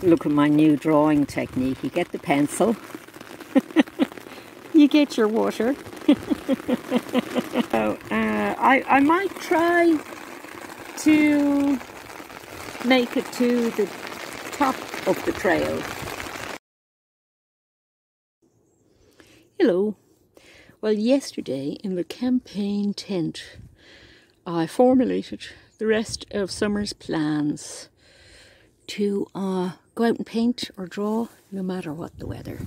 Look at my new drawing technique. You get the pencil, you get your water. So I might try to make it to the top of the trail. Hello. Well, yesterday in the campaign tent I formulated the rest of summer's plans to go out and paint or draw no matter what the weather.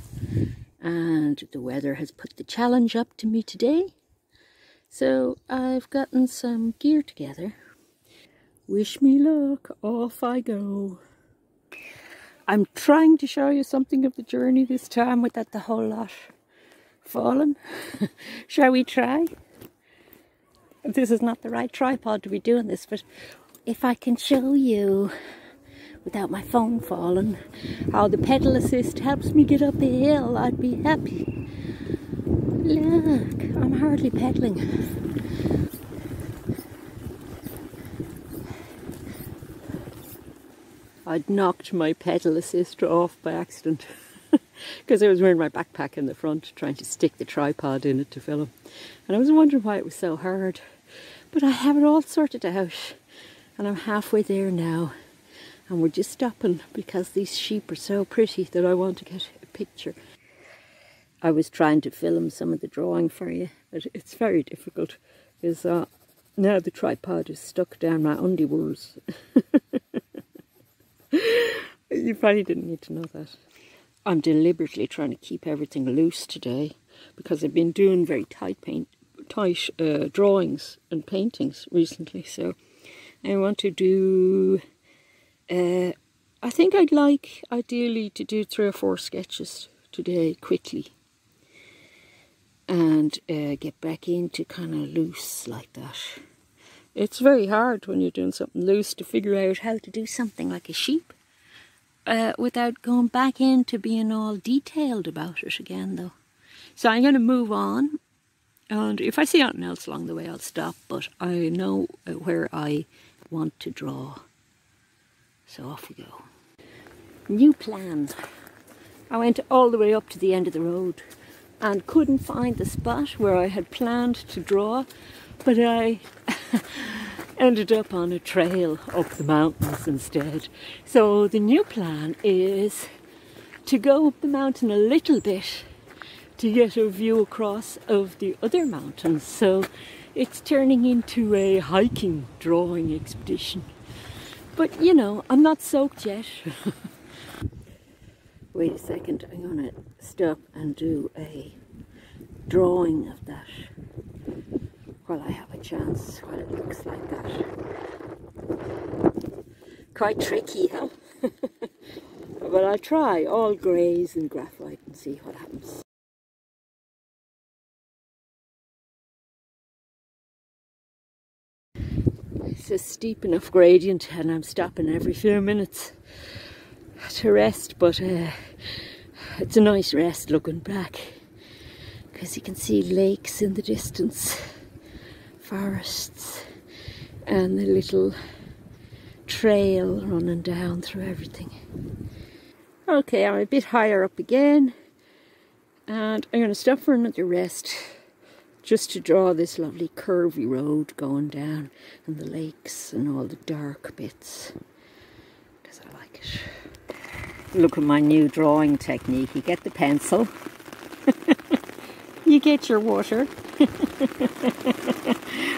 And the weather has put the challenge up to me today. So I've gotten some gear together. Wish me luck, off I go. I'm trying to show you something of the journey this time without the whole lot falling. Shall we try? This is not the right tripod to be doing this, but if I can show you without my phone falling how the pedal assist helps me get up a hill, I'd be happy. Look, I'm hardly pedaling. I'd knocked my pedal assist off by accident because I was wearing my backpack in the front trying to stick the tripod in it to film. And I was wondering why it was so hard. But I have it all sorted out and I'm halfway there now. And we're just stopping because these sheep are so pretty that I want to get a picture. I was trying to film some of the drawing for you, but it's very difficult because now the tripod is stuck down my undies. You probably didn't need to know that. I'm deliberately trying to keep everything loose today because I've been doing very tight drawings and paintings recently. So I want to do, I think I'd like ideally to do 3 or 4 sketches today quickly and get back into kind of loose like that. It's very hard when you're doing something loose to figure out how to do something like a sheep without going back into being all detailed about it again though. So I'm going to move on, and if I see anything else along the way I'll stop, but I know where I want to draw. So off we go. New plan. I went all the way up to the end of the road and couldn't find the spot where I had planned to draw, but I ended up on a trail up the mountains instead. So the new plan is to go up the mountain a little bit to get a view across of the other mountains. So it's turning into a hiking drawing expedition. But you know, I'm not soaked yet. Wait a second, I'm going to stop and do a drawing of that while I have a chance, while it looks like that. Quite tricky, huh? But I'll try all greys and graphite and see what happens. It's a steep enough gradient and I'm stopping every few minutes to rest, but it's a nice rest looking back because you can see lakes in the distance, forests, and the little trail running down through everything. Okay, I'm a bit higher up again and I'm going to stop for another rest just to draw this lovely curvy road going down and the lakes and all the dark bits because I like it. Look at my new drawing technique. You get the pencil, you get your water,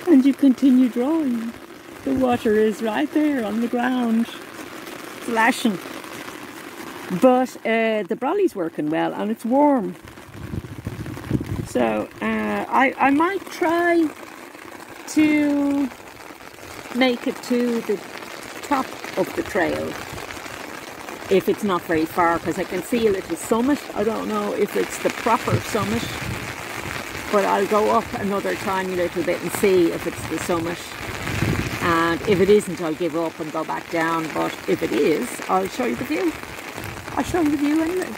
and you continue drawing. The water is right there on the ground, flashing. But the brolly's working well and it's warm. So I might try to make it to the top of the trail if it's not very far, because I can see a little summit. I don't know if it's the proper summit, but I'll go up another tiny little bit and see if it's the summit. And if it isn't, I'll give up and go back down. But if it is, I'll show you the view. I'll show you the view anyway.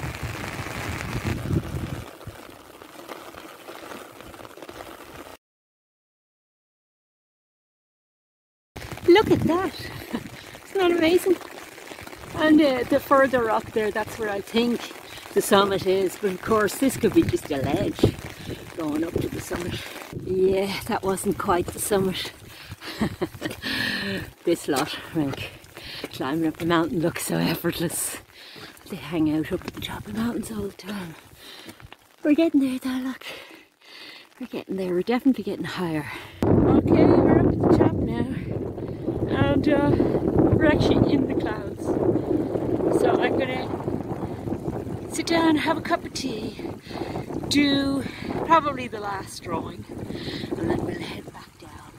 Look at that. Isn't that amazing? And the further up there, that's where I think the summit is. But of course, this could be just a ledge going up to the summit. Yeah, that wasn't quite the summit. This lot, like, climbing up the mountain looks so effortless. They hang out up at the top of the mountains all the time. We're getting there though, look. We're getting there, we're definitely getting higher. Okay, we're up at the top now. And we're actually in the clouds. So I'm gonna sit down, have a cup of tea, do probably the last drawing, and then we'll head back down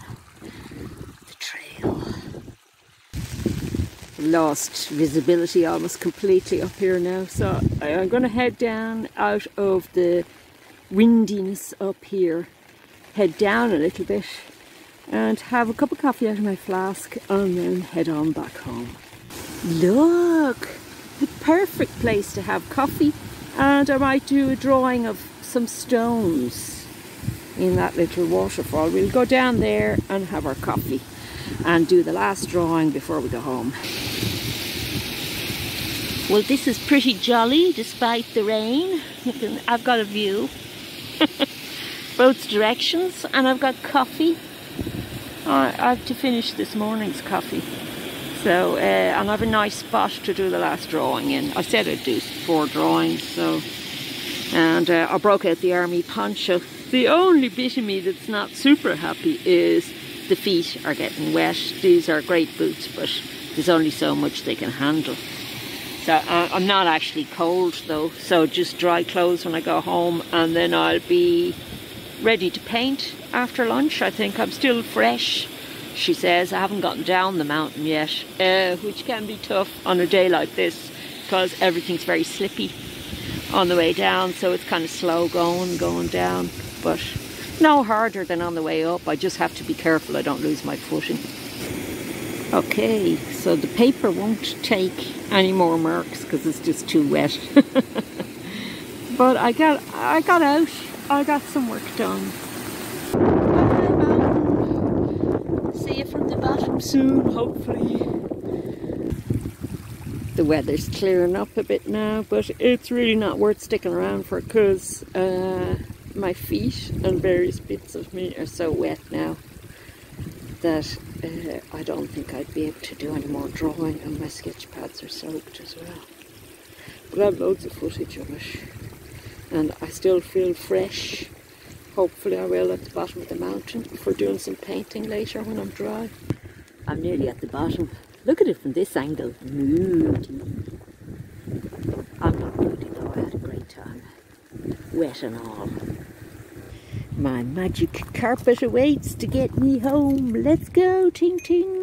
the trail. Lost visibility almost completely up here now, so I'm going to head down out of the windiness up here, head down a little bit and have a cup of coffee out of my flask and then head on back home. Look, the perfect place to have coffee, and I might do a drawing of some stones in that little waterfall. We'll go down there and have our coffee and do the last drawing before we go home. Well, this is pretty jolly despite the rain. I've got a view both directions, and I've got coffee. I have to finish this morning's coffee, so and I have a nice spot to do the last drawing in. I said I'd do 4 drawings, so, and I broke out the army poncho. The only bit of me that's not super happy is the feet are getting wet. These are great boots, but there's only so much they can handle. So I'm not actually cold though, so just dry clothes when I go home, and then I'll be ready to paint after lunch. I think I'm still fresh, she says. I haven't gotten down the mountain yet, which can be tough on a day like this because everything's very slippy on the way down, so it's kind of slow going down, but no harder than on the way up. I just have to be careful I don't lose my footing. Okay, so the paper won't take any more marks because it's just too wet. But I got out. I got some work done. Bye, mountain. See you from the bottom soon, hopefully. The weather's clearing up a bit now, but it's really not worth sticking around for because my feet and various bits of me are so wet now that I don't think I'd be able to do any more drawing, and my sketch pads are soaked as well. But I have loads of footage of it, and I still feel fresh. Hopefully I will at the bottom of the mountain for doing some painting later when I'm dry. I'm nearly at the bottom. Look at it from this angle. Moody. I'm not moody though, I had a great time. Wet and all. My magic carpet awaits to get me home. Let's go, ting ting.